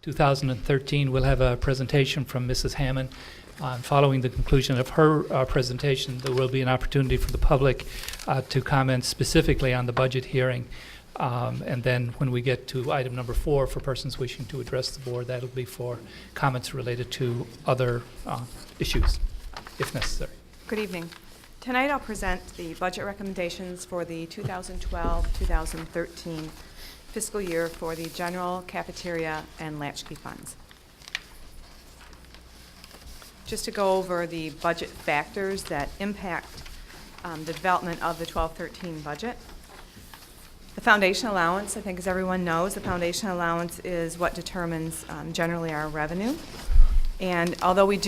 2013. We'll have a presentation from Mrs. Hammond. Following the conclusion of her presentation, there will be an opportunity for the public to comment specifically on the budget hearing. And then when we get to item number 4, for persons wishing to address the board, that'll be for comments related to other issues, if necessary. Good evening. Tonight I'll present the budget recommendations for the 2012-2013 fiscal year for the general, cafeteria, and latchkey funds. Just to go over the budget factors that impact the development of the 12-13 budget. The foundation allowance, I think as everyone knows, the foundation allowance is what determines generally our revenue. And although we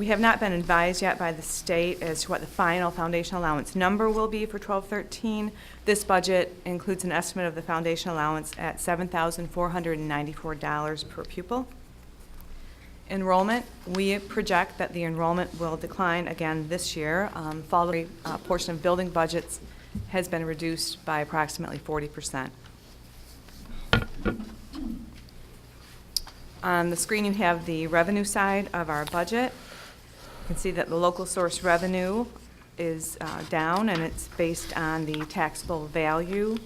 have not been advised yet by the state as to what the final foundation allowance number will be for 12-13, this budget includes an estimate of the foundation allowance at $7,494 per pupil. Enrollment, we project that the enrollment will decline again this year. Following a portion of building budgets has been reduced by approximately 40%. On the screen you have the revenue side of our budget. You can see that the local source revenue is down, and it's based on the taxable value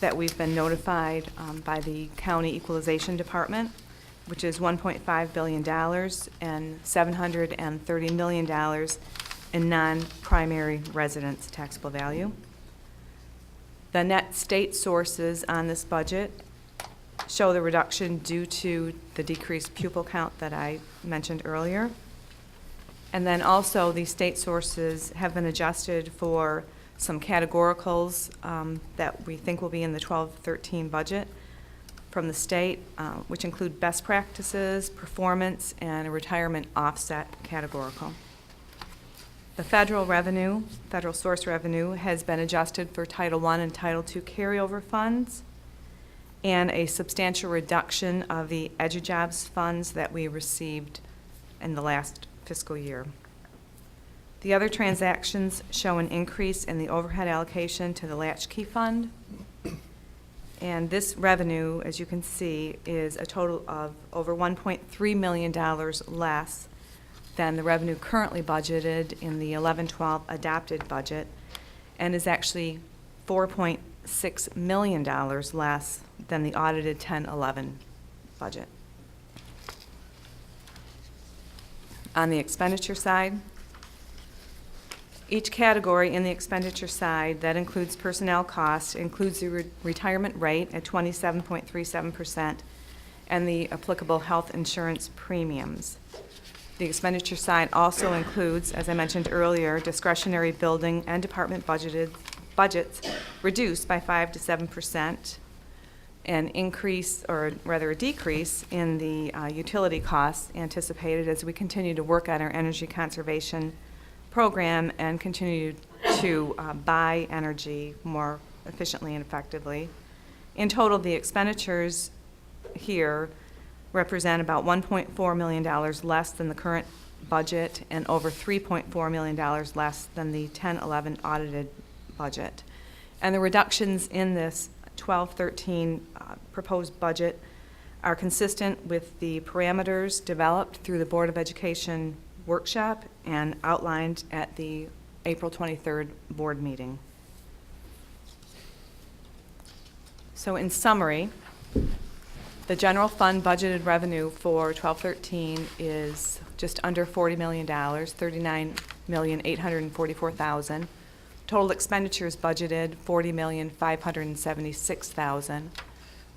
that we've been notified by the County Equalization Department, which is $1.5 billion and $730 million in non-primary residence taxable value. The net state sources on this budget show the reduction due to the decreased pupil count that I mentioned earlier. And then also the state sources have been adjusted for some categoricals that we think will be in the 12-13 budget from the state, which include best practices, performance, and a retirement offset categorical. The federal source revenue, has been adjusted for Title I and Title II carryover funds, and a substantial reduction of the EduJobs funds that we received in the last fiscal year. The other transactions show an increase in the overhead allocation to the Latchkey Fund. And this revenue, as you can see, is a total of over $1.3 million less than the revenue currently budgeted in the 11-12 adopted budget, and is actually $4.6 million less than the audited 10-11 budget. On the expenditure side, each category in the expenditure side that includes personnel costs includes the retirement rate at 27.37% and the applicable health insurance premiums. The expenditure side also includes, as I mentioned earlier, discretionary building and department budgets reduced by 5 to 7%, an increase, or rather a decrease, in the utility costs anticipated as we continue to work on our energy conservation program and continue to buy energy more efficiently and effectively. In total, the expenditures here represent about $1.4 million less than the current budget and over $3.4 million less than the 10-11 audited budget. And the reductions in this 12-13 proposed budget are consistent with the parameters developed through the Board of Education workshop and outlined at the April 23rd board meeting. So in summary, the general fund budgeted revenue for 12-13 is just under $40 million, $39,844,000. Total expenditures budgeted $40,576,000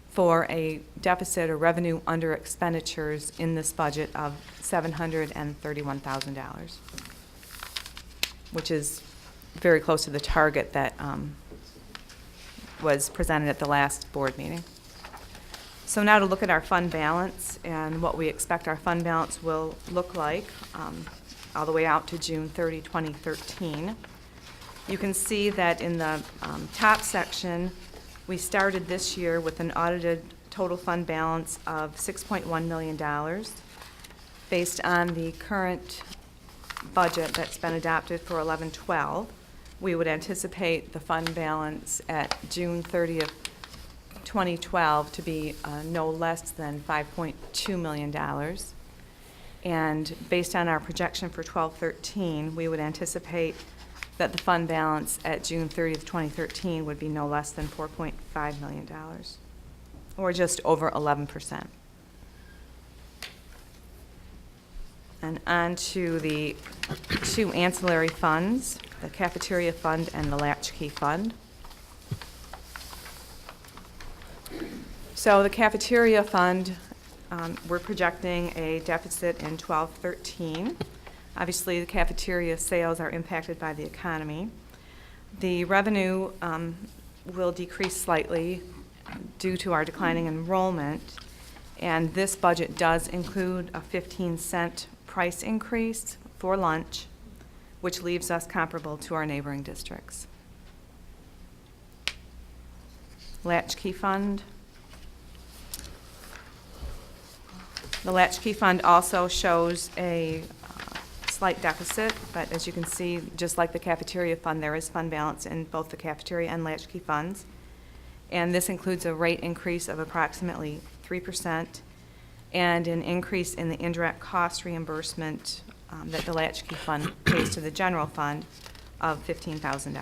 for a deficit or revenue under expenditures in this budget of $731,000, which is very close to the target that was presented at the last board meeting. So now to look at our fund balance and what we expect our fund balance will look like all the way out to June 30, 2013. You can see that in the top section, we started this year with an audited total fund balance of $6.1 million. Based on the current budget that's been adopted for 11-12, we would anticipate the fund balance at June 30th, 2012 to be no less than $5.2 million. And based on our projection for 12-13, we would anticipate that the fund balance at June 30th, 2013 would be no less than $4.5 million, or just over 11%. And on to the two ancillary funds, the cafeteria fund and the latchkey fund. So the cafeteria fund, we're projecting a deficit in 12-13. Obviously, the cafeteria sales are impacted by the economy. The revenue will decrease slightly due to our declining enrollment, and this budget does include a 15-cent price increase for lunch, which leaves us comparable to our neighboring districts. Latchkey fund. The latchkey fund also shows a slight deficit, but as you can see, just like the cafeteria fund, there is fund balance in both the cafeteria and latchkey funds. And this includes a rate increase of approximately 3% and an increase in the indirect cost reimbursement that the latchkey fund pays to the general fund of $15,000.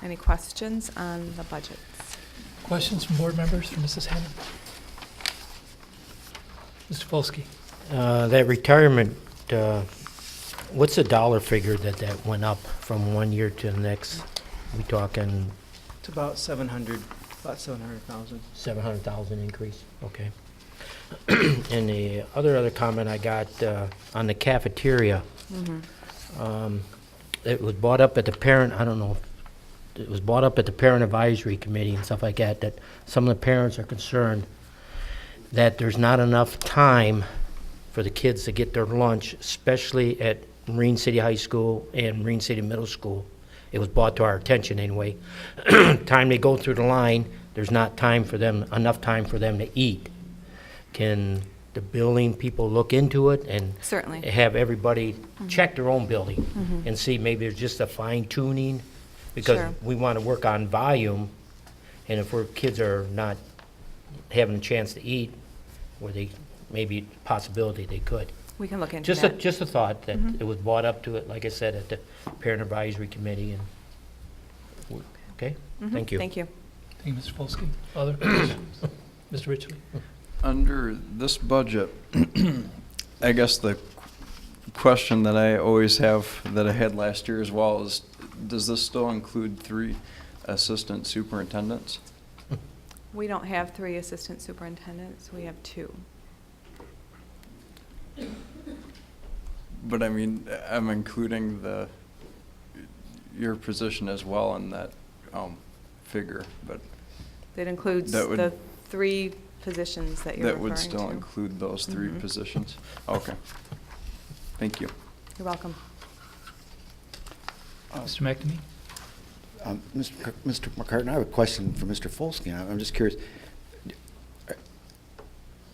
Any questions on the budgets? Questions from board members for Mrs. Hammond? Mr. Folsky? That retirement, what's the dollar figure that went up from one year to the next? We talking It's about 700,000. 700,000 increase? Okay. And the other comment I got on the cafeteria, it was brought up at the parent, I don't know, it was brought up at the parent advisory committee and stuff like that, that some of the parents are concerned that there's not enough time for the kids to get their lunch, especially at Marine City High School and Marine City Middle School. It was brought to our attention anyway. Time they go through the line, there's not time for them, enough time for them to eat. Can the building people look into it and Certainly. have everybody check their own building and see maybe there's just a fine tuning? Because Sure. we want to work on volume, and if our kids are not having a chance to eat, where they, maybe possibility they could. We can look into Just that. just a thought that it was brought up to it, like I said, at the parent advisory committee, and, okay? Thank you. Thank you. Thank you, Mr. Folsky. Other questions? Mr. Ritchley? Under this budget, I guess the question that I always have, that I had last year as well, is does this still include 3 assistant superintendents? We don't have 3 assistant superintendents, we have 2. But I mean, I'm including your position as well in that figure, but That includes That would- the 3 positions that you're that referring would to. still include those 3 Mhm. positions? Okay. Thank you. You're welcome. Mr. McNamee? Mr. McCartan, I have a question for Mr. Folsky. I'm just curious.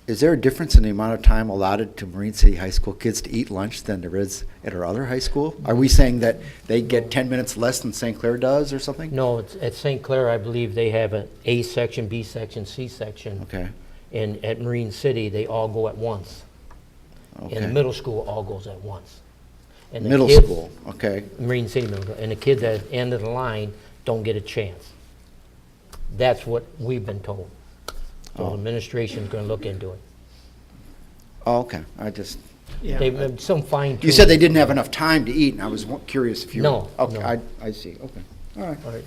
Is there a difference in the amount of time allotted to Marine City High School kids to eat lunch than there is at our other high school? Are we saying that they get 10 minutes less than St. Clair does or something? No, it's, at St. Clair, I believe they have an A section, B section, C section. Okay, And at Marine City, they all go at once. And the okay. middle school all goes at once. And the Middle kids- school, okay. Marine City Middle School, and the kids at the end of the line don't get a chance. That's what we've been told. So the Oh. administration's gonna look into it. Oh, okay, I just, They've, some fine tuning. you said they didn't have enough time to eat, and I was curious if you. No, Okay, no. I see, okay, all right. All right.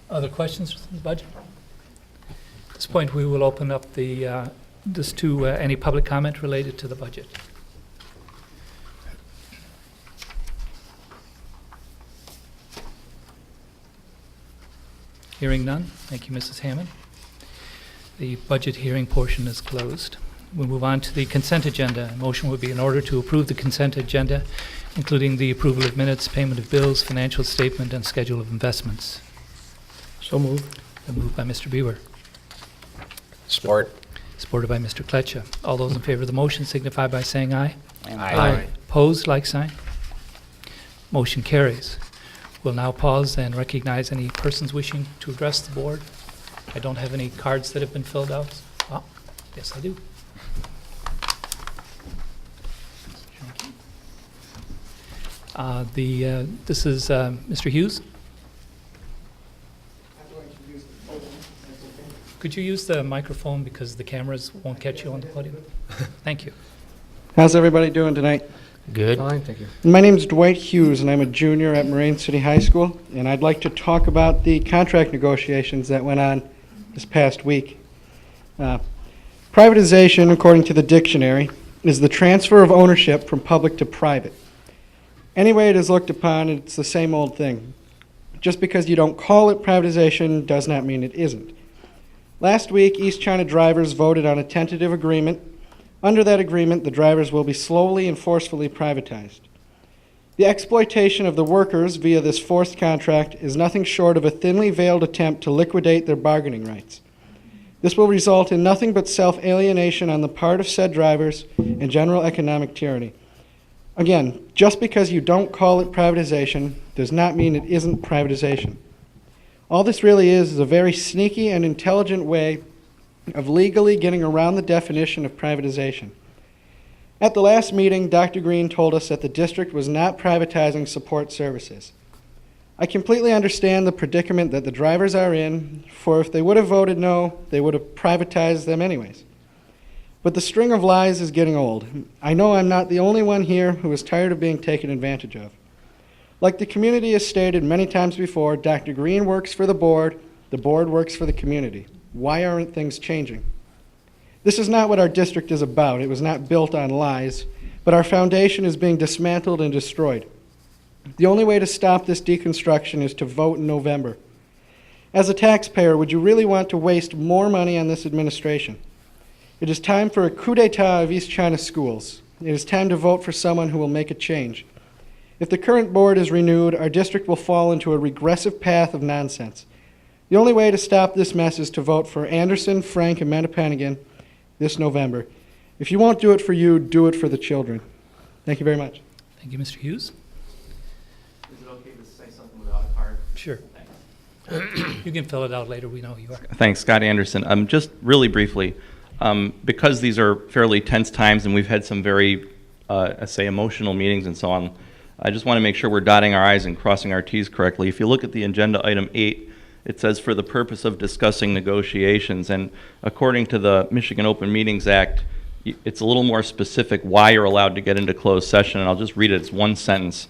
Other questions for the budget? At this point, we will open up the, this to any public comment related to the budget. Hearing none. Thank you, Mrs. Hammond. The budget hearing portion is closed. We'll move on to the consent agenda. A motion would be in order to approve the consent agenda, including the approval of minutes, payment of bills, financial statement, and schedule of investments. So moved. Moved by Mr. Beaver, Support. supported by Mr. Kletcha. All those in favor of the motion signify by saying aye. Aye. Opposed, like sign. Motion carries. We'll now pause and recognize any persons wishing to address the board. I don't have any cards that have been filled out. Oh, yes, I do. This is Mr. Hughes. Could you use the microphone because the cameras won't catch you on the podium? Thank you. How's everybody doing tonight? Good? Thank you. My name is Dwight Hughes, and I'm a junior at Moraine City High School, and I'd like to talk about the contract negotiations that went on this past week. Privatization, according to the dictionary, is the transfer of ownership from public to private. Any way it is looked upon, it's the same old thing. Just because you don't call it privatization does not mean it isn't. Last week, East China drivers voted on a tentative agreement. Under that agreement, the drivers will be slowly and forcefully privatized. The exploitation of the workers via this forced contract is nothing short of a thinly veiled attempt to liquidate their bargaining rights. This will result in nothing but self-alienation on the part of said drivers and general economic tyranny. Again, just because you don't call it privatization does not mean it isn't privatization. All this really is a very sneaky and intelligent way of legally getting around the definition of privatization. At the last meeting, Dr. Green told us that the district was not privatizing support services. I completely understand the predicament that the drivers are in, for if they would have voted no, they would have privatized them anyways. But the string of lies is getting old. I know I'm not the only one here who is tired of being taken advantage of. Like the community has stated many times before, Dr. Green works for the board works for the community. Why aren't things changing? This is not what our district is about. It was not built on lies, but our foundation is being dismantled and destroyed. The only way to stop this deconstruction is to vote in November. As a taxpayer, would you really want to waste more money on this administration? It is time for a coup d'etat of East China schools. It is time to vote for someone who will make a change. If the current board is renewed, our district will fall into a regressive path of nonsense. The only way to stop this mess is to vote for Anderson, Frank, and Mattapanagin this November. If you won't do it for you, do it for the children. Thank you very much. Thank you, Mr. Hughes. Is it okay to say something without a card? Sure. You can fill it out later. We know who you are. Thanks, Scott Anderson. Just really briefly, because these are fairly tense times and we've had some very, emotional meetings and so on, I just want to make sure we're dotting our I's and crossing our T's correctly. If you look at the agenda item 8, it says for the purpose of discussing negotiations, and according to the Michigan Open Meetings Act, it's a little more specific why you're allowed to get into closed session, and I'll just read it. It's one sentence.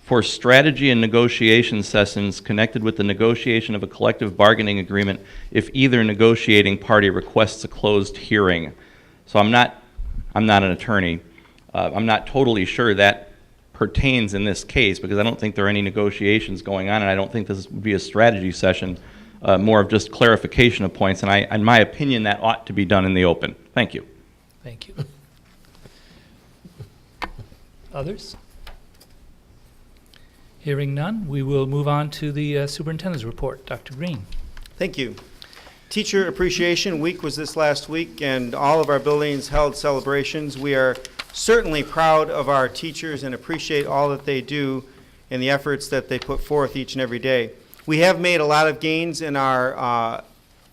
For strategy and negotiation sessions connected with the negotiation of a collective bargaining agreement if either negotiating party requests a closed hearing. So I'm not an attorney. I'm not totally sure that pertains in this case because I don't think there are any negotiations going on, and I don't think this would be a strategy session, more of just clarification of points, and in my opinion, that ought to be done in the open. Thank you. Thank you. Others? Hearing none, we will move on to the superintendent's report. Dr. Green. Thank you. Teacher Appreciation Week was this last week, and all of our buildings held celebrations. We are certainly proud of our teachers and appreciate all that they do and the efforts that they put forth each and every day. We have made a lot of gains in our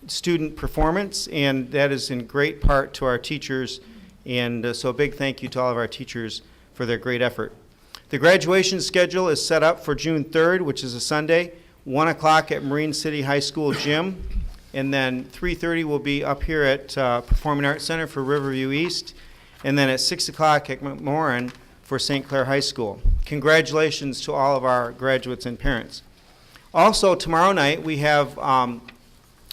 student performance, and that is in great part to our teachers, and so a big thank you to all of our teachers for their great effort. The graduation schedule is set up for June 3rd, which is a Sunday, 1 o'clock at Moraine City High School gym, and then 3:30 will be up here at Performing Arts Center for Riverview East, and then at 6 o'clock at McMorran for St. Clair High School. Congratulations to all of our graduates and parents. Also, tomorrow night we have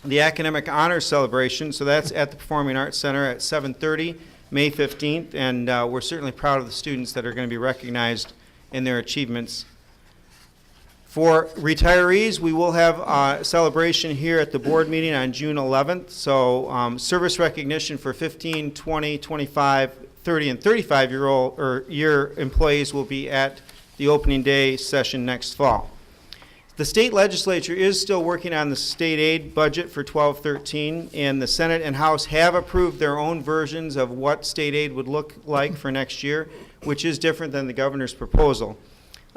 the Academic Honors Celebration, so that's at the Performing Arts Center at 7:30, May 15th, and we're certainly proud of the students that are going to be recognized in their achievements. For retirees, we will have a celebration here at the board meeting on June 11th. So service recognition for 15, 20, 25, 30, and 35-year employees will be at the opening day session next fall. The state legislature is still working on the state aid budget for 12-13, and the Senate and House have approved their own versions of what state aid would look like for next year, which is different than the governor's proposal.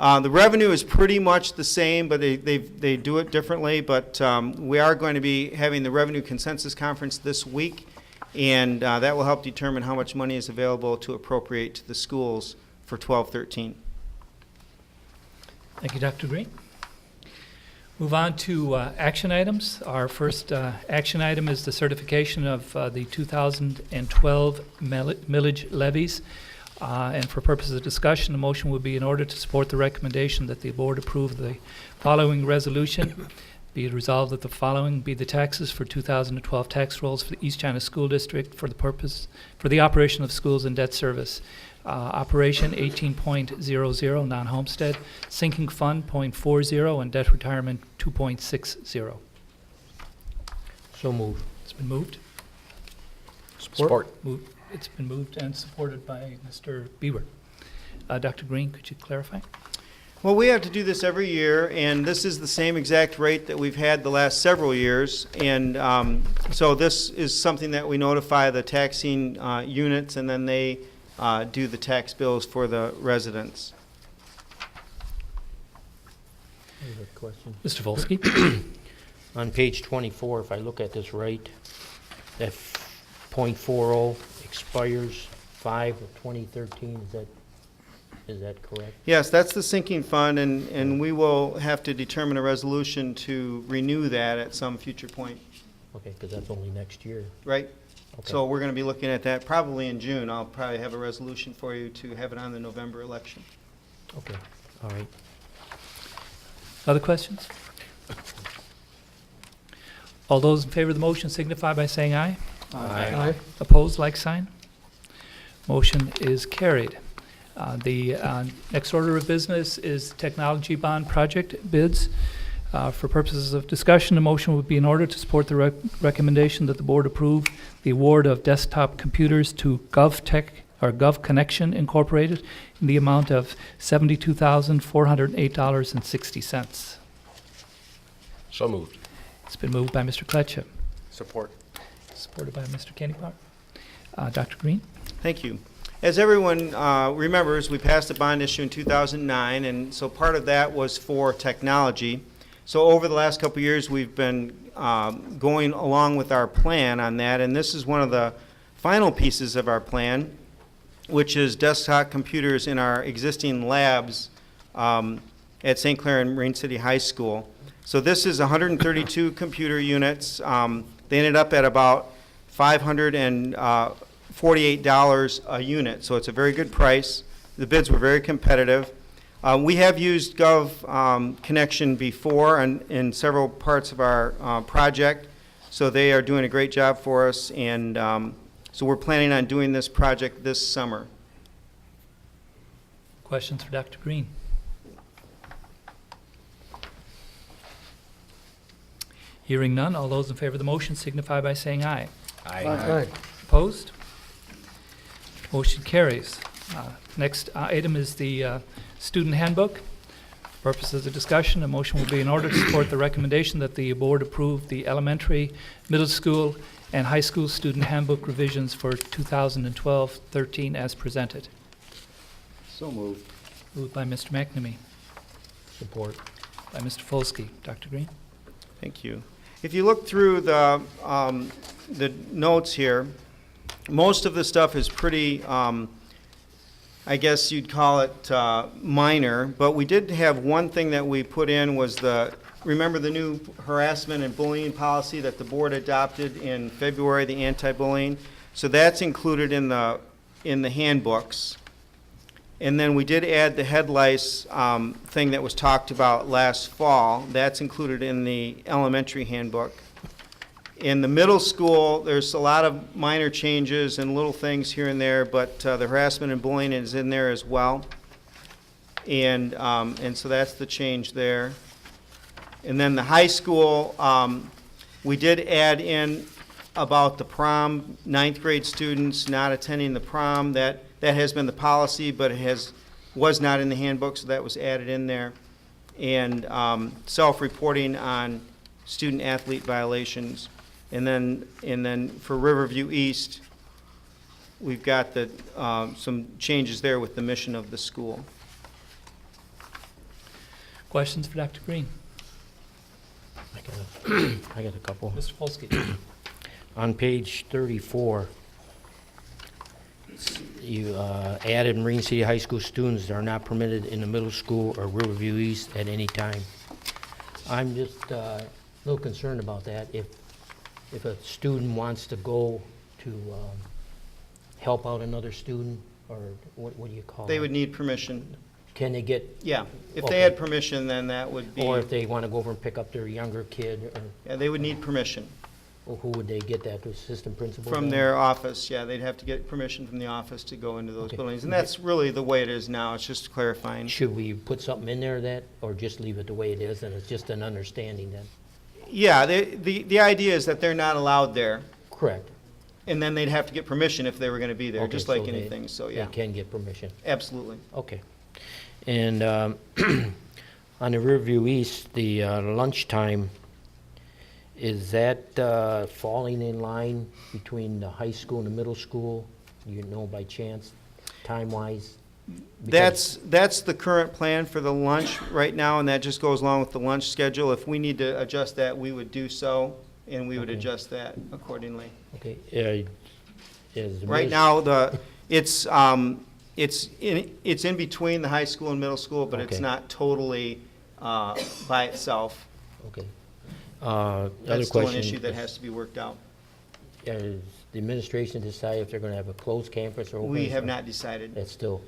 The revenue is pretty much the same, but they do it differently. But we are going to be having the Revenue Consensus Conference this week, and that will help determine how much money is available to appropriate to the schools for 12-13. Thank you, Dr. Green. Move on to action items. Our first action item is the certification of the 2012 millage levies. And for purposes of discussion, the motion would be in order to support the recommendation that the board approve the following resolution. Be it resolved that the following be the taxes for 2012 tax rolls for the East China School District for the operation of schools and debt service. Operation 18.00, non-homestead, sinking fund 0.40, and debt retirement 2.60. So moved. It's been moved. Support. It's been moved and supported by Mr. Bieber. Dr. Green, could you clarify? Well, we have to do this every year, and this is the same exact rate that we've had the last several years. And so this is something that we notify the taxing units, and then they do the tax bills for the residents. Question. Mr. Volsky? On page 24, if I look at this right, that .40 expires 5/2013. Is that correct? Yes, that's the sinking fund, and we will have to determine a resolution to renew that at some future point, Okay, because that's only next year. right? Okay. So we're going to be looking at that probably in June. I'll probably have a resolution for you to have it on the November election. Okay, all right. Other questions? All those in favor of the motion signify by saying aye. Aye. Opposed, like sign. Motion is carried. The next order of business is technology bond project bids. For purposes of discussion, the motion would be in order to support the recommendation that the board approve the award of desktop computers to GovTech or GovConnection Incorporated in the amount of $72,408.60. So moved. It's been moved by Mr. Kletchum, Support. supported by Mr. Kenny-Clark. Dr. Green? Thank you. As everyone remembers, we passed a bond issue in 2009, and so part of that was for technology. So over the last couple of years, we've been going along with our plan on that, and this is one of the final pieces of our plan, which is desktop computers in our existing labs at St. Clair and Marine City High School. So this is 132 computer units. They ended up at about $548 a unit, so it's a very good price. The bids were very competitive. We have used GovConnection before in several parts of our project, so they are doing a great job for us, and so we're planning on doing this project this summer. Questions for Dr. Green? Hearing none, all those in favor of the motion signify by saying aye. Aye. Opposed? Motion carries. Next item is the student handbook. For purposes of discussion, a motion will be in order to support the recommendation that the board approve the elementary, middle school, and high school student handbook revisions for 2012-13 as presented. So moved. Moved by Mr. McNamee, Support. by Mr. Folsky. Dr. Green? Thank you. If you look through the notes here, most of the stuff is pretty, I guess you'd call it minor, but we did have one thing that we put in was remember the new harassment and bullying policy that the board adopted in February, the anti-bullying? So that's included in the handbooks. And then we did add the head lice thing that was talked about last fall. That's included in the elementary handbook. In the middle school, there's a lot of minor changes and little things here and there, but the harassment and bullying is in there as well. And so that's the change there. And then the high school, we did add in about the prom, 9th grade students not attending the prom. That has been the policy, but it was not in the handbook, so that was added in there. And self-reporting on student athlete violations. And then for Riverview East, we've got some changes there with the mission of the school. Questions for Dr. Green? I got a couple. Mr. Polsky? On page 34, you added Marine City High School students are not permitted in the middle school or Riverview East at any time. I'm just a little concerned about that. If a student wants to go to help out another student, or what do you call it? They would need permission. Can they get, Yeah, if Okay. they had permission, then that would be, or if they want to go over and pick up their younger kid, yeah, they would need permission or who would they get that, the assistant principal? from then? their office. Yeah, they'd have to get permission from the office to go into those Okay. buildings. And that's really the way it is now, it's just clarifying. Should we put something in there that, or just leave it the way it is, and it's just an understanding then? Yeah, the idea is that they're not allowed there, Correct. and then they'd have to get permission if they were gonna be there, Okay, just like so they- anything, so yeah, They can get permission. absolutely. Okay. And on the Riverview East, the lunchtime, is that falling in line between the high school and the middle school? You know by chance, time-wise? That's the current plan for the lunch right now, and that just goes along with the lunch schedule. If we need to adjust that, we would do so, and we would Okay. adjust that accordingly. Okay. Is the Right middle- now, it's in between the high school and middle school, but it's Okay. not totally by itself. Okay. The other That's still an question issue that is, has to be worked out. Is the administration decide if they're going to have a closed campus or open? We have or- not decided. That's still,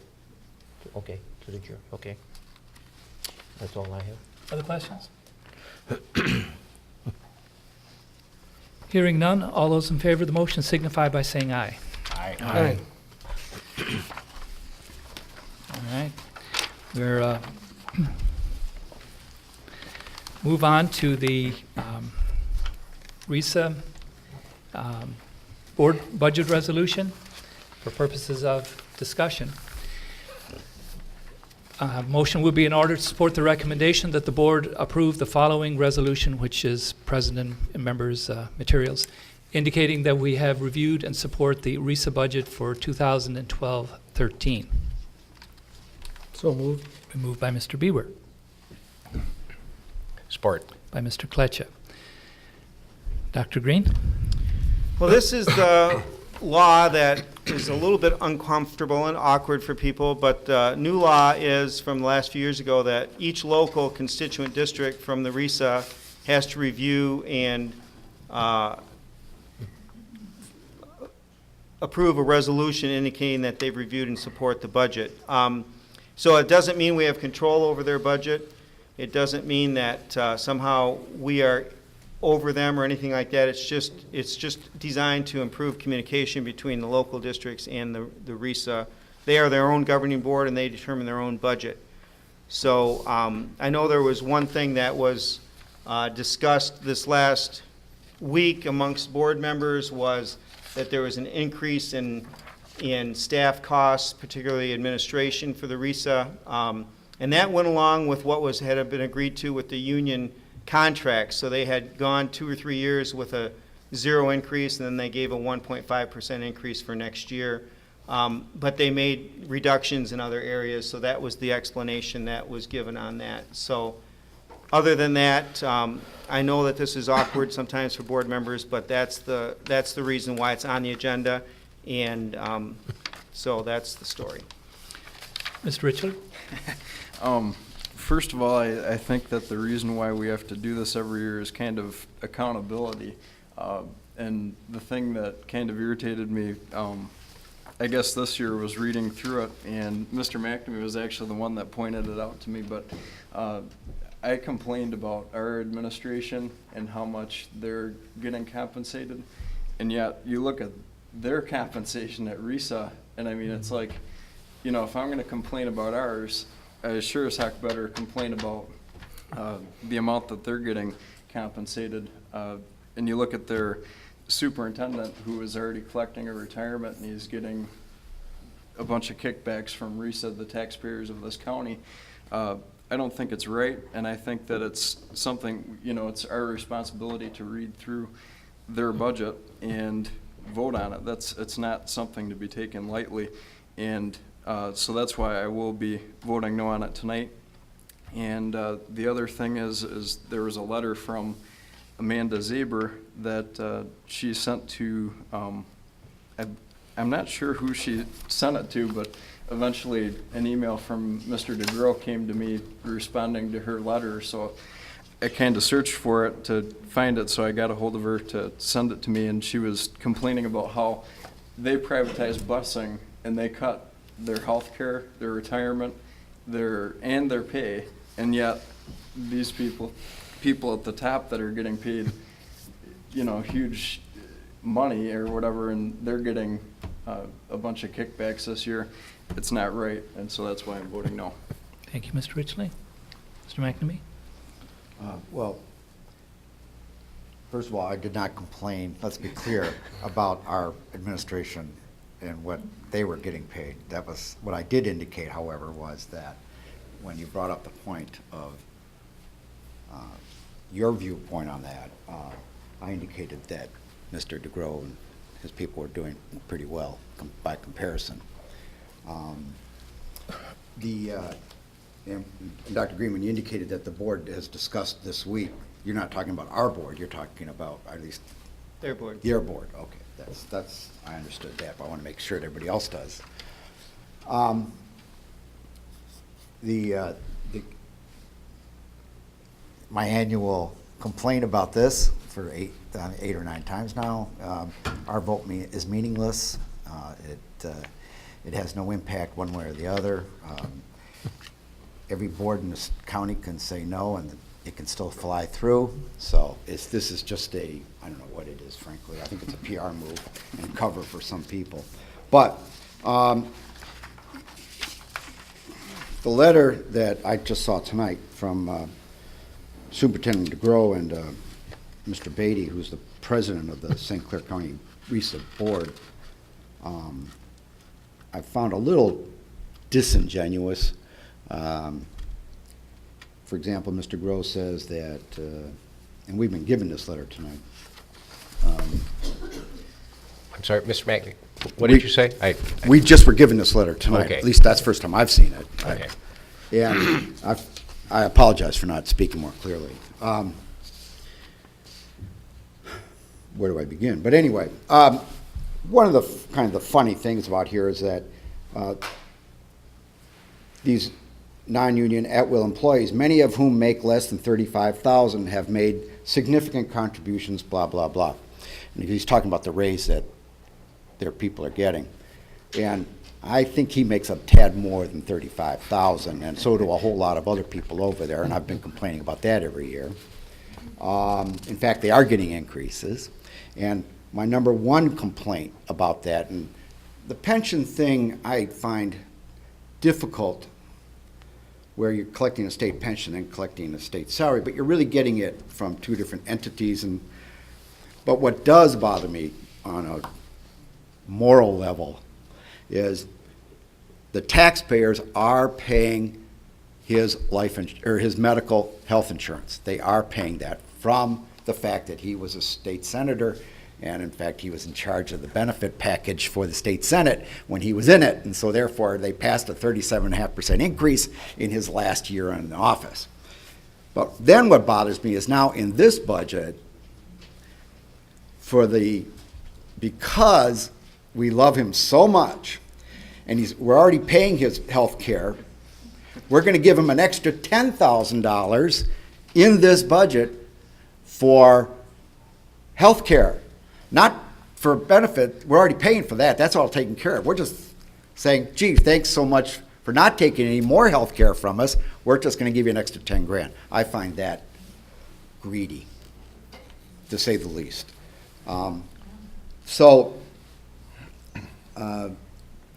okay, to the jury, okay. That's all I have. Other questions? Hearing none, all those in favor of the motion signify by saying aye. Aye. All right. We're, move on to the RISA board budget resolution for purposes of discussion. Motion would be in order to support the recommendation that the board approve the following resolution, which is present in members' materials, indicating that we have reviewed and support the RISA budget for 2012-13. So moved. Moved by Mr. Bewer, Support. by Mr. Kletcha. Dr. Green? Well, this is the law that is a little bit uncomfortable and awkward for people, but the new law is from the last few years ago that each local constituent district from the RISA has to review and approve a resolution indicating that they've reviewed and support the budget. So it doesn't mean we have control over their budget. It doesn't mean that somehow we are over them or anything like that. It's just designed to improve communication between the local districts and the RISA. They are their own governing board and they determine their own budget. So I know there was one thing that was discussed this last week amongst board members was that there was an increase in staff costs, particularly administration for the RISA. And that went along with what had been agreed to with the union contracts. So they had gone 2 or 3 years with a 0 increase, and then they gave a 1.5% increase for next year. But they made reductions in other areas, so that was the explanation that was given on that. So other than that, I know that this is awkward sometimes for board members, but that's the reason why it's on the agenda, and so that's the story. Mr. Richard? First of all, I think that the reason why we have to do this every year is kind of accountability. And the thing that kind of irritated me, I guess this year was reading through it, and Mr. McNamee was actually the one that pointed it out to me, but I complained about our administration and how much they're getting compensated, and yet you look at their compensation at RISA, and I mean, it's like, you know, if I'm gonna complain about ours, I sure as heck better complain about the amount that they're getting compensated. And you look at their superintendent who is already collecting a retirement and he's getting a bunch of kickbacks from RISA, the taxpayers of this county. I don't think it's right, and I think that it's something, you know, it's our responsibility to read through their budget and vote on it. It's not something to be taken lightly, and so that's why I will be voting no on it tonight. And the other thing is there was a letter from Amanda Zaber that she sent to, I'm not sure who she sent it to, but eventually an email from Mr. DeGros came to me responding to her letter. So I kind of searched for it to find it, so I got a hold of her to send it to me, and she was complaining about how they privatized busing and they cut their health care, their retirement, and their pay, and yet these people at the top that are getting paid, you know, huge money or whatever, and they're getting a bunch of kickbacks this year. It's not right, and so that's why I'm voting no. Thank you, Mr. Ridgely. Mr. McNamee? Well, first of all, I did not complain, let's be clear, about our administration and what they were getting paid. That was, what I did indicate, however, was that when you brought up the point of your viewpoint on that, I indicated that Mr. DeGros and his people were doing pretty well by comparison. And Dr. Greenman, you indicated that the board has discussed this week. You're not talking about our board, you're talking about at least Their board. your board. Okay, that's I understood that, but I want to make sure that everybody else does. My annual complaint about this for eight or nine times now, our vote is meaningless. It has no impact one way or the other. Every board in this county can say no, and it can still fly through. So this is just I don't know what it is, frankly. I think it's a PR move and cover for some people. But the letter that I just saw tonight from Superintendent DeGros and Mr. Beatty, who's the president of the St. Clair County RESA board, I found a little disingenuous. For example, Mr. Gross says that, and we've been given this letter tonight. I'm sorry, Mr. McNamee, what did you say? We just were given this letter tonight. Okay. At least that's the first time I've seen it. Okay. And I apologize for not speaking more clearly. Where do I begin? But anyway, one of the kind of the funny things about here is that these non-union at-will employees, many of whom make less than $35,000, have made significant contributions, blah, blah, blah. And he's talking about the raise that their people are getting. And I think he makes a tad more than $35,000, and so do a whole lot of other people over there, and I've been complaining about that every year. In fact, they are getting increases. And my number one complaint about that, and the pension thing I find difficult, where you're collecting a state pension and collecting a state salary, but you're really getting it from two different entities. But what does bother me on a moral level is the taxpayers are paying his his medical health insurance. They are paying that from the fact that he was a state senator, and in fact he was in charge of the benefit package for the state Senate when he was in it, and so therefore they passed a 37.5% increase in his last year in office. But then what bothers me is now in this budget, because we love him so much, and we're already paying his health care, we're going to give him an extra $10,000 in this budget for health care. Not for benefit, we're already paying for that, that's all taken care of. We're just saying, gee, thanks so much for not taking any more health care from us, we're just going to give you an extra 10 grand. I find that greedy, to say the least.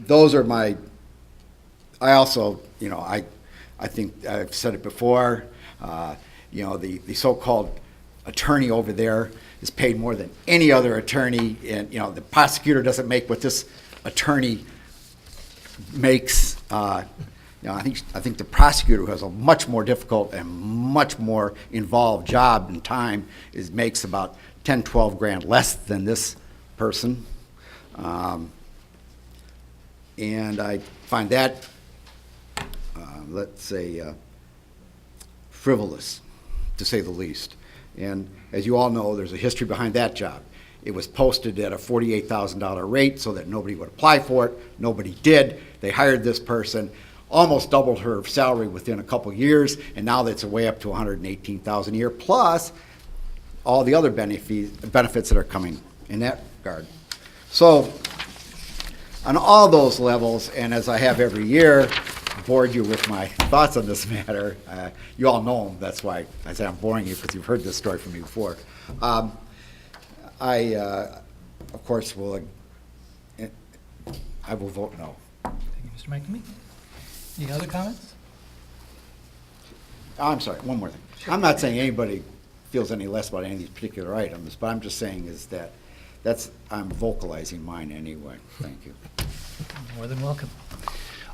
Those are my, I also, I think I've said it before, the so-called attorney over there is paid more than any other attorney, and the prosecutor doesn't make what this attorney makes. I think the prosecutor, who has a much more difficult and much more involved job and time, makes about 10, 12 grand less than this person. And I find that, let's say, frivolous, to say the least. And as you all know, there's a history behind that job. It was posted at a $48,000 rate so that nobody would apply for it. Nobody did. They hired this person, almost doubled her salary within a couple years, and now that's way up to $118,000 a year, plus all the other benefits that are coming in that regard. So on all those levels, and as I have every year, bored you with my thoughts on this matter. You all know them. That's why I say I'm boring you, because you've heard this story from me before. I, of course, will vote no. Thank you, Mr. McNamee. Any other comments? I'm sorry, one more thing. I'm not saying anybody feels any less about any of these particular items, but I'm just saying is that I'm vocalizing mine anyway. Thank you. More than welcome.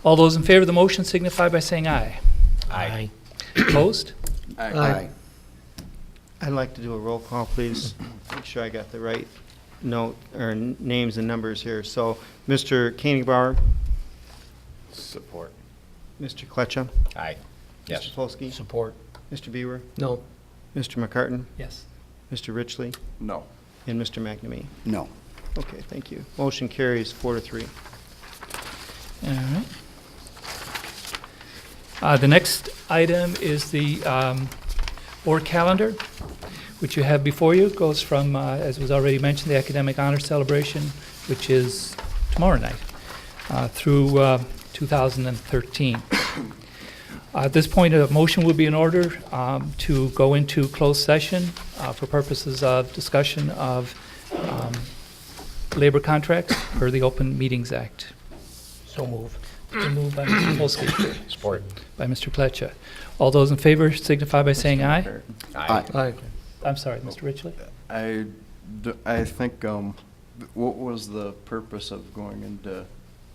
All those in favor of the motion signify by saying aye. Aye. Opposed? Aye. I'd like to do a roll call, please. Make sure I got the right note, or names and numbers here. So, Mr. Koenigbauer, Support. Mr. Kletcha, Aye. Yes. Mr. Polsky, Support. Mr. Beaver, No. Mr. McCartan, Yes. Mr. Richley, No. and Mr. McNamee. No. Okay, thank you. Motion carries 4-3. All right. The next item is the board calendar, which you have before you. It goes from, as was already mentioned, the Academic Honor Celebration, which is tomorrow night, through 2013. At this point, a motion will be in order to go into closed session for purposes of discussion of labor contracts per the Open Meetings Act. So move. Been moved by Mr. Polsky, Support. by Mr. Pletcha. All those in favor signify by saying aye. Aye. Aye. I'm sorry, Mr. Richley? I think, what was the purpose of going into,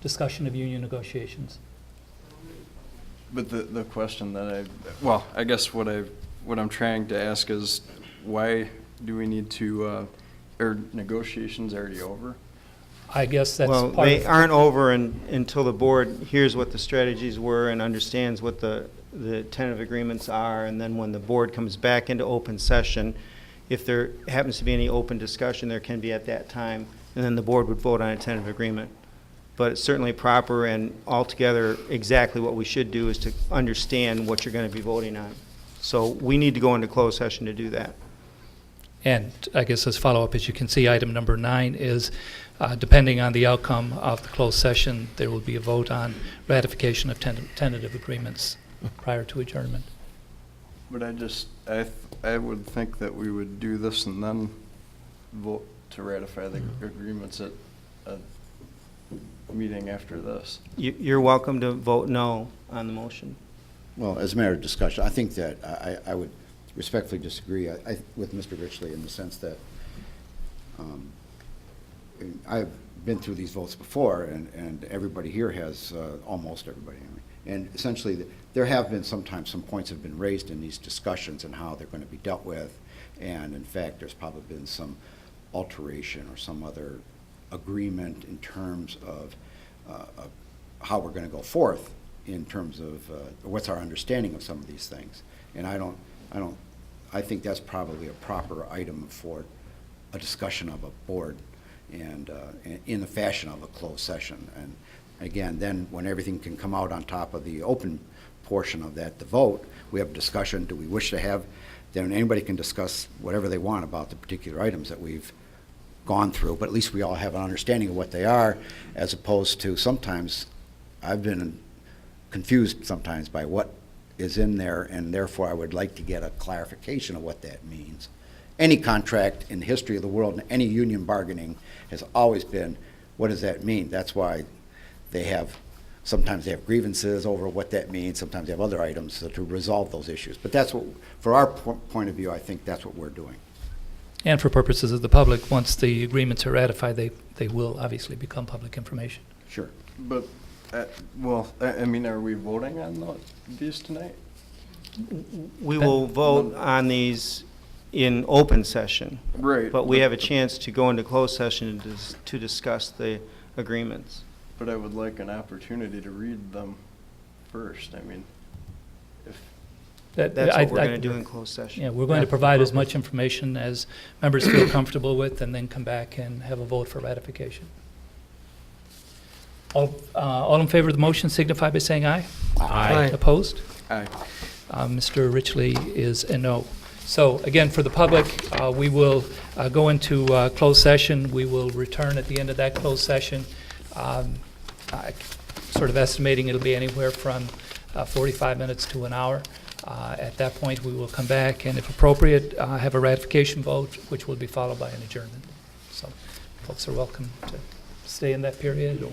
Discussion of union negotiations. but the question that I guess what I'm trying to ask is, why do we need to, are negotiations already over? I guess that's Well, part they of, aren't over until the board hears what the strategies were and understands what the tentative agreements are, and then when the board comes back into open session, if there happens to be any open discussion, there can be at that time, and then the board would vote on a tentative agreement. But it's certainly proper, and altogether, exactly what we should do is to understand what you're going to be voting on. So we need to go into closed session to do that. and I guess as follow-up, as you can see, item number 9 is, depending on the outcome of the closed session, there will be a vote on ratification of tentative agreements prior to adjournment. But I would think that we would do this and then vote to ratify the agreements at a meeting after this. You're welcome to vote no on the motion. Well, as a matter of discussion, I think that I would respectfully disagree with Mr. Richley in the sense that I've been through these votes before, and everybody here has, almost everybody anyway. And essentially, there have been sometimes some points have been raised in these discussions and how they're going to be dealt with. And in fact, there's probably been some alteration or some other agreement in terms of how we're going to go forth in terms of what's our understanding of some of these things. And I think that's probably a proper item for a discussion of a board and in the fashion of a closed session. And again, then when everything can come out on top of the open portion of that, the vote, we have a discussion. Do we wish to have, then anybody can discuss whatever they want about the particular items that we've gone through, but at least we all have an understanding of what they are, as opposed to sometimes I've been confused sometimes by what is in there, and therefore I would like to get a clarification of what that means. Any contract in the history of the world and any union bargaining has always been, what does that mean? That's why sometimes they have grievances over what that means, sometimes they have other items to resolve those issues. But that's what, for our point of view, I think that's what we're doing. And for purposes of the public, once the agreements are ratified, they will obviously become public information. Sure. But, I mean, are we voting on these tonight? We will vote on these in open session. Right. But we have a chance to go into closed session to discuss the agreements. But I would like an opportunity to read them first. I mean, if That's I- what we're I- going to do in closed session. Yeah, we're going to provide as much information as members feel comfortable with, and then come back and have a vote for ratification. All in favor of the motion signify by saying aye. Aye. Opposed? Aye. Mr. Richley is a no. So again, for the public, we will go into closed session. We will return at the end of that closed session. Sort of estimating it'll be anywhere from 45 minutes to an hour. At that point, we will come back and, if appropriate, have a ratification vote, which will be followed by an adjournment. So folks are welcome to stay in that period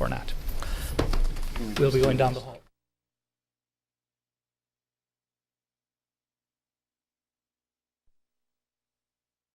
or not. We'll be going down the hall.